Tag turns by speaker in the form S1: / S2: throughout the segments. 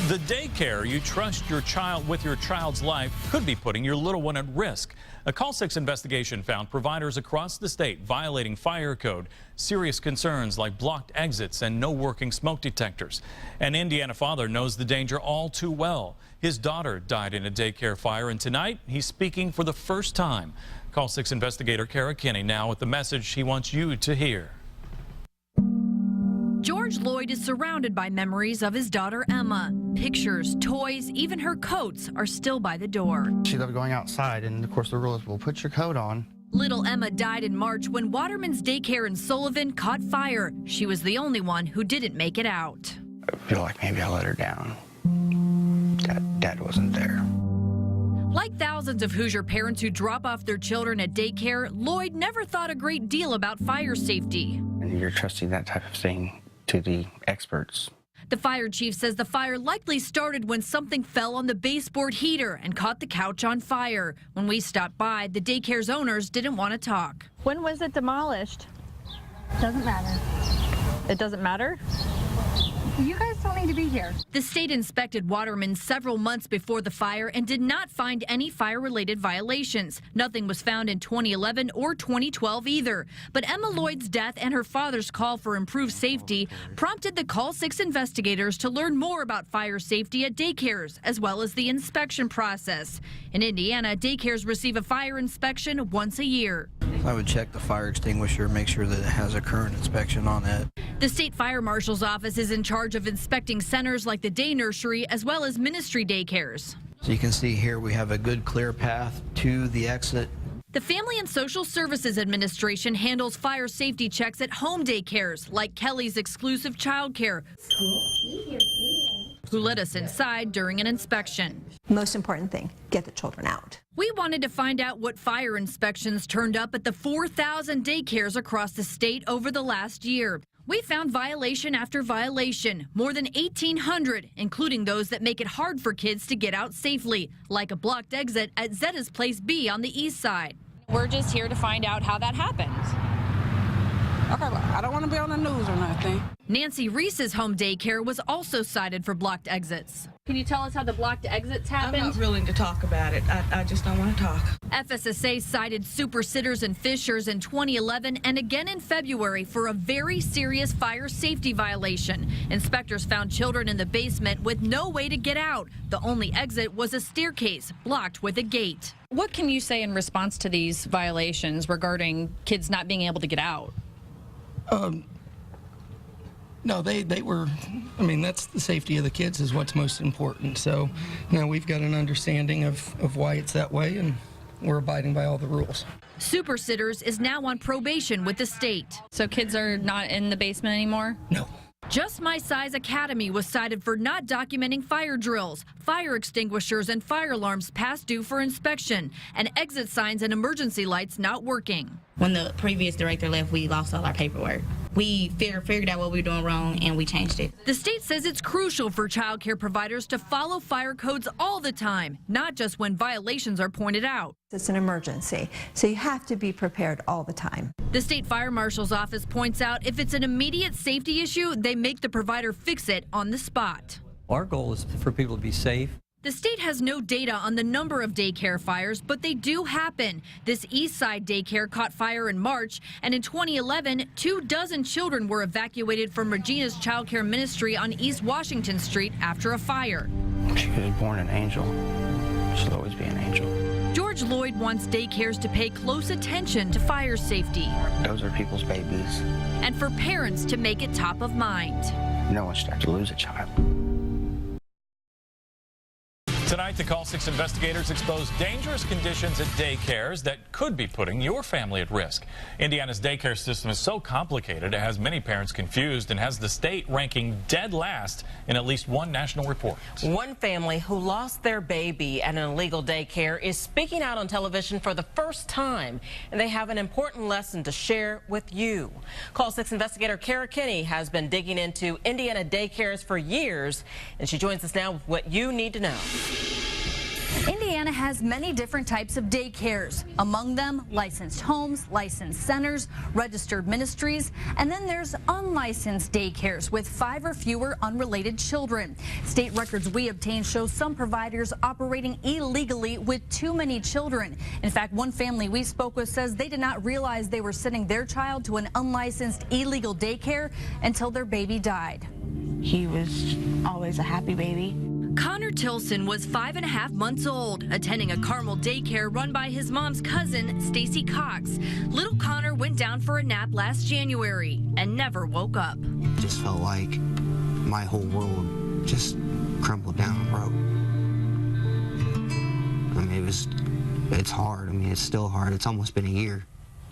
S1: The daycare you trust your child with your child's life could be putting your little one at risk. A Call 6 investigation found providers across the state violating fire code, serious concerns like blocked exits and no working smoke detectors. An Indiana father knows the danger all too well. His daughter died in a daycare fire, and tonight he's speaking for the first time. Call 6 investigator Kara Kinney now with the message he wants you to hear.
S2: George Lloyd is surrounded by memories of his daughter Emma. Pictures, toys, even her coats are still by the door.
S3: She loved going outside, and of course the rule is, well, put your coat on.
S2: Little Emma died in March when Waterman's Daycare in Sullivan caught fire. She was the only one who didn't make it out.
S3: I feel like maybe I let her down. Dad wasn't there.
S2: Like thousands of Hoosier parents who drop off their children at daycare, Lloyd never thought a great deal about fire safety.
S3: And you're trusting that type of thing to the experts.
S2: The fire chief says the fire likely started when something fell on the baseboard heater and caught the couch on fire. When we stopped by, the daycare's owners didn't want to talk.
S4: When was it demolished?
S5: Doesn't matter.
S4: It doesn't matter?
S5: You guys don't need to be here.
S2: The state inspected Waterman several months before the fire and did not find any fire-related violations. Nothing was found in 2011 or 2012 either. But Emma Lloyd's death and her father's call for improved safety prompted the Call 6 investigators to learn more about fire safety at daycares, as well as the inspection process. In Indiana, daycares receive a fire inspection once a year.
S6: I would check the fire extinguisher, make sure that it has a current inspection on it.
S2: The state fire marshal's office is in charge of inspecting centers like the day nursery as well as ministry daycares.
S6: So you can see here we have a good clear path to the exit.
S2: The Family and Social Services Administration handles fire safety checks at home daycares like Kelly's Exclusive Childcare, who let us inside during an inspection.
S7: Most important thing, get the children out.
S2: We wanted to find out what fire inspections turned up at the 4,000 daycares across the state over the last year. We found violation after violation, more than 1,800, including those that make it hard for kids to get out safely, like a blocked exit at Zetta's Place B on the east side.
S4: We're just here to find out how that happened.
S8: Okay, I don't want to be on the news or nothing.
S2: Nancy Reese's home daycare was also cited for blocked exits.
S4: Can you tell us how the blocked exits happened?
S8: I'm not willing to talk about it. I just don't want to talk.
S2: FSSA cited Super Sitters and Fishers in 2011 and again in February for a very serious fire safety violation. Inspectors found children in the basement with no way to get out. The only exit was a staircase blocked with a gate.
S4: What can you say in response to these violations regarding kids not being able to get out?
S9: No, they were, I mean, that's the safety of the kids is what's most important. So, you know, we've got an understanding of why it's that way, and we're abiding by all the rules.
S2: Super Sitters is now on probation with the state.
S4: So kids are not in the basement anymore?
S9: No.
S2: Just My Size Academy was cited for not documenting fire drills, fire extinguishers and fire alarms past due for inspection, and exit signs and emergency lights not working.
S10: When the previous director left, we lost all our paperwork. We figured out what we were doing wrong, and we changed it.
S2: The state says it's crucial for child care providers to follow fire codes all the time, not just when violations are pointed out.
S7: It's an emergency, so you have to be prepared all the time.
S2: The state fire marshal's office points out if it's an immediate safety issue, they make the provider fix it on the spot.
S11: Our goal is for people to be safe.
S2: The state has no data on the number of daycare fires, but they do happen. This East Side daycare caught fire in March, and in 2011, 24 children were evacuated from Regina's Child Care Ministry on East Washington Street after a fire.
S3: She was born an angel. She'll always be an angel.
S2: George Lloyd wants daycares to pay close attention to fire safety.
S3: Those are people's babies.
S2: And for parents to make it top of mind.
S3: No one should have to lose a child.
S1: Tonight, the Call 6 investigators expose dangerous conditions at daycares that could be putting your family at risk. Indiana's daycare system is so complicated, it has many parents confused and has the state ranking dead last in at least one national report.
S12: One family who lost their baby at an illegal daycare is speaking out on television for the first time, and they have an important lesson to share with you. Call 6 investigator Kara Kinney has been digging into Indiana daycares for years, and she joins us now with what you need to know.
S2: Indiana has many different types of daycares. Among them, licensed homes, licensed centers, registered ministries, and then there's unlicensed daycares with 5 or fewer unrelated children. State records we obtained show some providers operating illegally with too many children. In fact, one family we spoke with says they did not realize they were sending their child to an unlicensed illegal daycare until their baby died.
S10: He was always a happy baby.
S2: Connor Tilson was 5.5 months old, attending a Carmel daycare run by his mom's cousin, Stacy Cox. Little Connor went down for a nap last January and never woke up.
S3: It just felt like my whole world just crumbled down and broke. I mean, it's hard. I mean, it's still hard. It's almost been a year.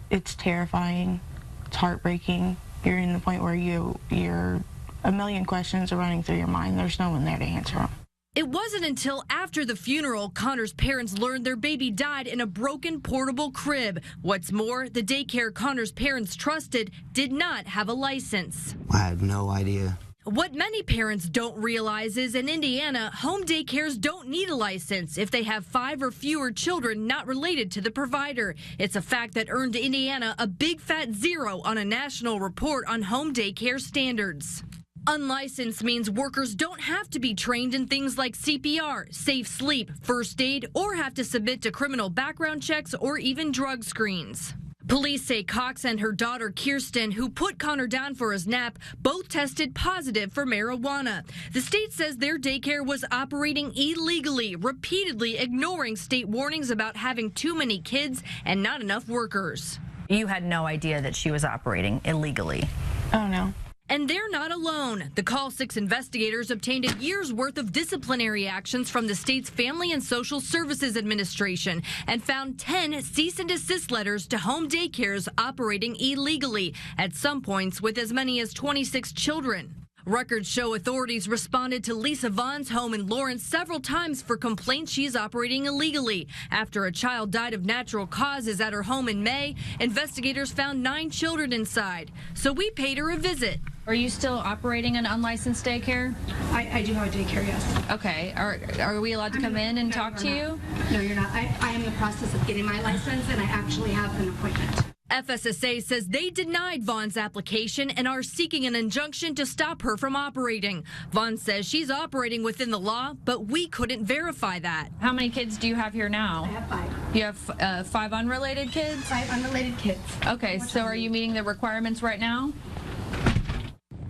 S10: It's terrifying. It's heartbreaking. You're in the point where you're a million questions are running through your mind. There's no one there to answer them.
S2: It wasn't until after the funeral Connor's parents learned their baby died in a broken portable crib. What's more, the daycare Connor's parents trusted did not have a license.
S3: I had no idea.
S2: What many parents don't realize is in Indiana, home daycares don't need a license if they have 5 or fewer children not related to the provider. It's a fact that earned Indiana a big fat 0 on a national report on home daycare standards. Unlicensed means workers don't have to be trained in things like CPR, safe sleep, first aid, or have to submit to criminal background checks or even drug screens. Police say Cox and her daughter Kirsten, who put Connor down for his nap, both tested positive for marijuana. The state says their daycare was operating illegally, repeatedly ignoring state warnings about having too many kids and not enough workers.
S4: You had no idea that she was operating illegally.
S10: Oh, no.
S2: And they're not alone. The Call 6 investigators obtained a year's worth of disciplinary actions from the state's Family and Social Services Administration and found 10 cease and desist letters to home daycares operating illegally, at some points with as many as 26 children. Records show authorities responded to Lisa Vaughn's home in Lawrence several times for complaints she's operating illegally. After a child died of natural causes at her home in May, investigators found 9 children inside. So we paid her a visit.
S4: Are you still operating an unlicensed daycare?
S5: I do have a daycare, yes.
S4: Okay. Are we allowed to come in and talk to you?
S5: No, you're not. I am in the process of getting my license, and I actually have an appointment.
S2: FSSA says they denied Vaughn's application and are seeking an injunction to stop her from operating. Vaughn says she's operating within the law, but we couldn't verify that.
S4: How many kids do you have here now?
S5: I have 5.
S4: You have 5 unrelated kids?
S5: 5 unrelated kids.
S4: Okay, so are you meeting the requirements right now?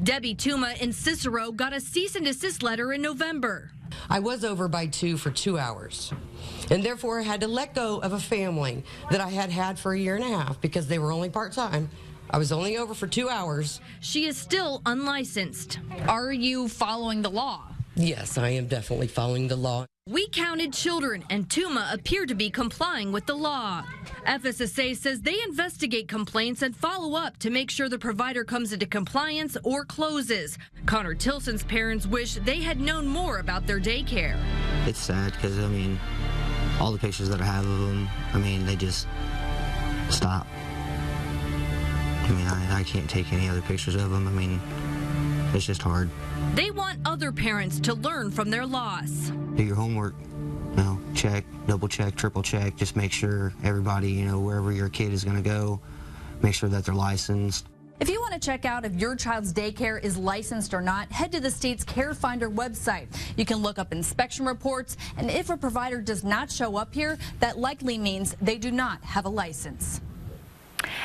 S2: Debbie Tuma in Cicero got a cease and desist letter in November.
S13: I was over by 2 for 2 hours, and therefore I had to let go of a family that I had had for a year and a half because they were only part-time. I was only over for 2 hours.
S2: She is still unlicensed.
S4: Are you following the law?
S13: Yes, I am definitely following the law.
S2: We counted children, and Tuma appeared to be complying with the law. FSSA says they investigate complaints and follow up to make sure the provider comes into compliance or closes. Connor Tilson's parents wish they had known more about their daycare.
S3: It's sad because, I mean, all the pictures that I have of them, I mean, they just stop. I mean, I can't take any other pictures of them. I mean, it's just hard.
S2: They want other parents to learn from their loss.
S3: Do your homework, you know, check, double check, triple check, just make sure everybody, you know, wherever your kid is going to go, make sure that they're licensed.
S2: If you want to check out if your child's daycare is licensed or not, head to the state's Care Finder website. You can look up inspection reports, and if a provider does not show up here, that likely means they do not have a license.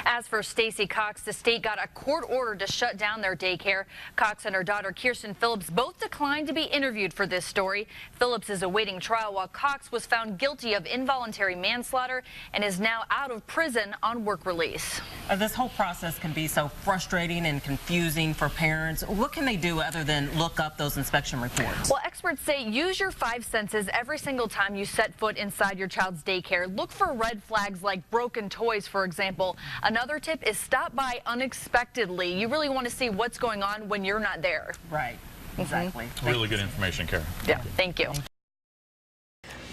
S2: As for Stacy Cox, the state got a court order to shut down their daycare. Cox and her daughter Kirsten Phillips both declined to be interviewed for this story. Phillips is awaiting trial while Cox was found guilty of involuntary manslaughter and is now out of prison on work release.
S12: This whole process can be so frustrating and confusing for parents. What can they do other than look up those inspection reports?
S2: Well, experts say use your 5 senses every single time you set foot inside your child's daycare. Look for red flags like broken toys, for example. Another tip is stop by unexpectedly. You really want to see what's going on when you're not there.
S12: Right. Exactly.
S1: Really good information, Kara.
S2: Yeah, thank you.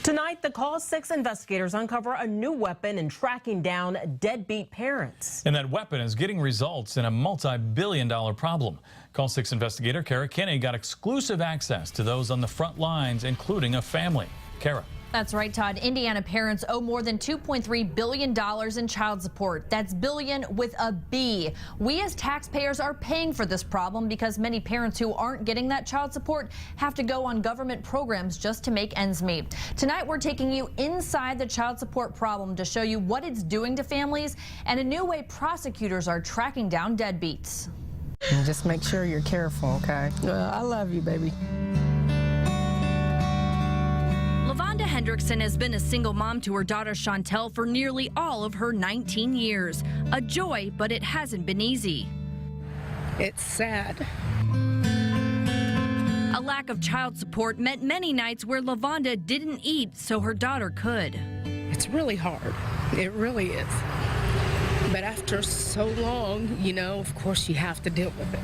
S12: Tonight, the Call 6 investigators uncover a new weapon in tracking down deadbeat parents.
S1: And that weapon is getting results in a multi-billion-dollar problem. Call 6 investigator Kara Kinney got exclusive access to those on the front lines, including a family. Kara.
S2: That's right, Todd. Indiana parents owe more than $2.3 billion in child support. That's billion with a B. We as taxpayers are paying for this problem because many parents who aren't getting that child support have to go on government programs just to make ends meet. Tonight, we're taking you inside the child support problem to show you what it's doing to families and a new way prosecutors are tracking down deadbeats.
S8: And just make sure you're careful, okay? I love you, baby.
S2: Lavonda Hendrickson has been a single mom to her daughter Chantel for nearly all of her 19 years. A joy, but it hasn't been easy.
S8: It's sad.
S2: A lack of child support meant many nights where Lavonda didn't eat so her daughter could.
S8: It's really hard. It really is. But after so long, you know, of course you have to deal with it.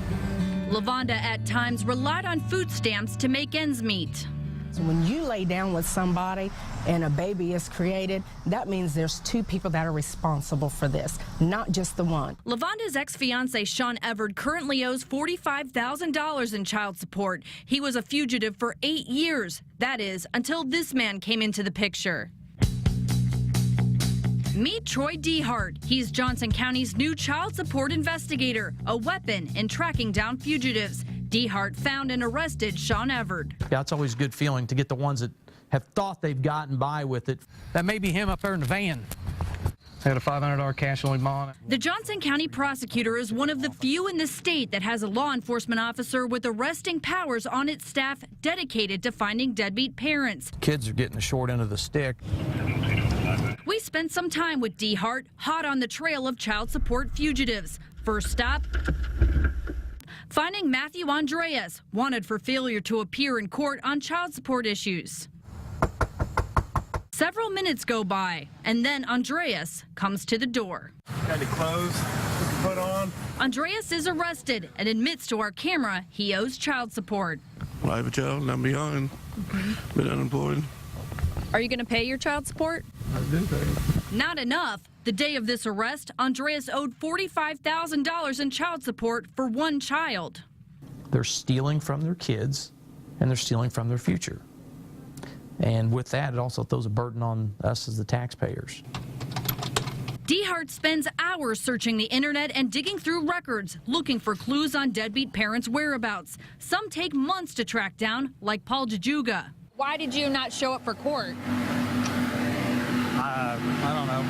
S2: Lavonda at times relied on food stamps to make ends meet.
S8: So when you lay down with somebody and a baby is created, that means there's two people that are responsible for this, not just the one.
S2: Lavonda's ex-fiance, Sean Everett, currently owes $45,000 in child support. He was a fugitive for 8 years. That is, until this man came into the picture. Meet Troy Dehart. He's Johnson County's new child support investigator, a weapon in tracking down fugitives. Dehart found and arrested Sean Everett.
S14: Yeah, it's always a good feeling to get the ones that have thought they've gotten by with it. That may be him up there in the van. Had a $500 cash only bond.
S2: The Johnson County prosecutor is one of the few in the state that has a law enforcement officer with arresting powers on its staff dedicated to finding deadbeat parents.
S14: Kids are getting the short end of the stick.
S2: We spent some time with Dehart, hot on the trail of child support fugitives. First stop, finding Matthew Andreas, wanted for failure to appear in court on child support issues. Several minutes go by, and then Andreas comes to the door.
S15: Got the clothes we can put on.
S2: Andreas is arrested and admits to our camera he owes child support.
S15: I have a child and I'm behind. Been unemployed.
S2: Are you going to pay your child support?
S15: I've been paying.
S2: Not enough. The day of this arrest, Andreas owed $45,000 in child support for one child.
S14: They're stealing from their kids, and they're stealing from their future. And with that, it also throws a burden on us as the taxpayers.
S2: Dehart spends hours searching the internet and digging through records, looking for clues on deadbeat parents' whereabouts. Some take months to track down, like Paul Jajuga.
S4: Why did you not show up for court?
S11: I don't know.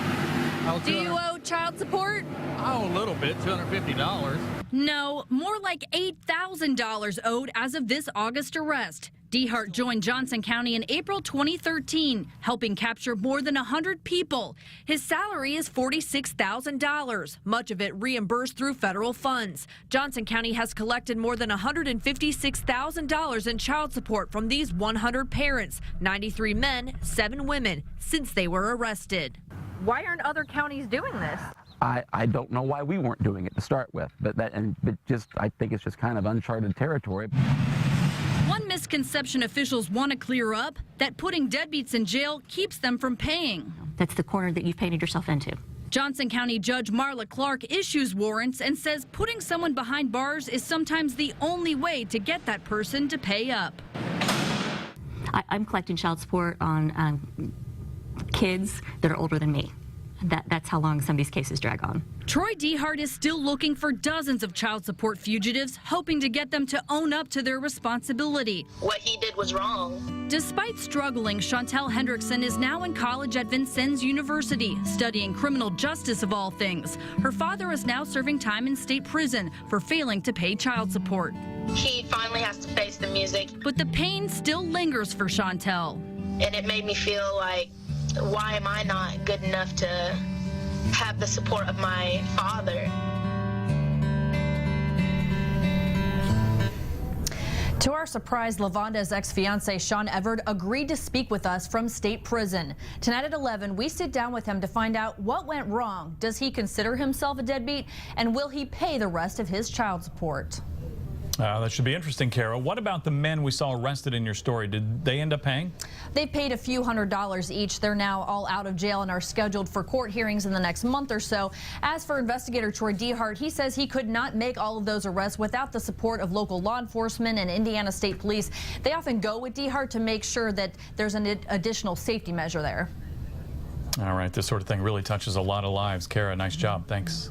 S2: Do you owe child support?
S11: I owe a little bit, $250.
S2: No, more like $8,000 owed as of this August arrest. Dehart joined Johnson County in April 2013, helping capture more than 100 people. His salary is $46,000, much of it reimbursed through federal funds. Johnson County has collected more than $156,000 in child support from these 100 parents, 93 men, 7 women, since they were arrested.
S16: Why aren't other counties doing this?
S17: I don't know why we weren't doing it to start with, but I think it's just kind of uncharted territory.
S2: One misconception officials want to clear up, that putting deadbeats in jail keeps them from paying.
S16: That's the corner that you've painted yourself into.
S2: Johnson County Judge Marla Clark issues warrants and says putting someone behind bars is sometimes the only way to get that person to pay up.
S16: I'm collecting child support on kids that are older than me. That's how long some of these cases drag on.
S2: Troy Dehart is still looking for dozens of child support fugitives, hoping to get them to own up to their responsibility.
S18: What he did was wrong.
S2: Despite struggling, Chantel Hendrickson is now in college at Vincennes University, studying criminal justice of all things. Her father is now serving time in state prison for failing to pay child support.
S18: He finally has to face the music.
S2: But the pain still lingers for Chantel.
S18: And it made me feel like, why am I not good enough to have the support of my father?
S2: To our surprise, Lavonda's ex-fiance Sean Everett agreed to speak with us from state prison. Tonight at 11, we sit down with him to find out what went wrong. Does he consider himself a deadbeat? And will he pay the rest of his child support?
S1: That should be interesting, Kara. What about the men we saw arrested in your story? Did they end up paying?
S2: They paid a few $100s each. They're now all out of jail and are scheduled for court hearings in the next month or so. As for investigator Troy Dehart, he says he could not make all of those arrests without the support of local law enforcement and Indiana State Police. They often go with Dehart to make sure that there's an additional safety measure there.
S1: All right, this sort of thing really touches a lot of lives. Kara, nice job. Thanks.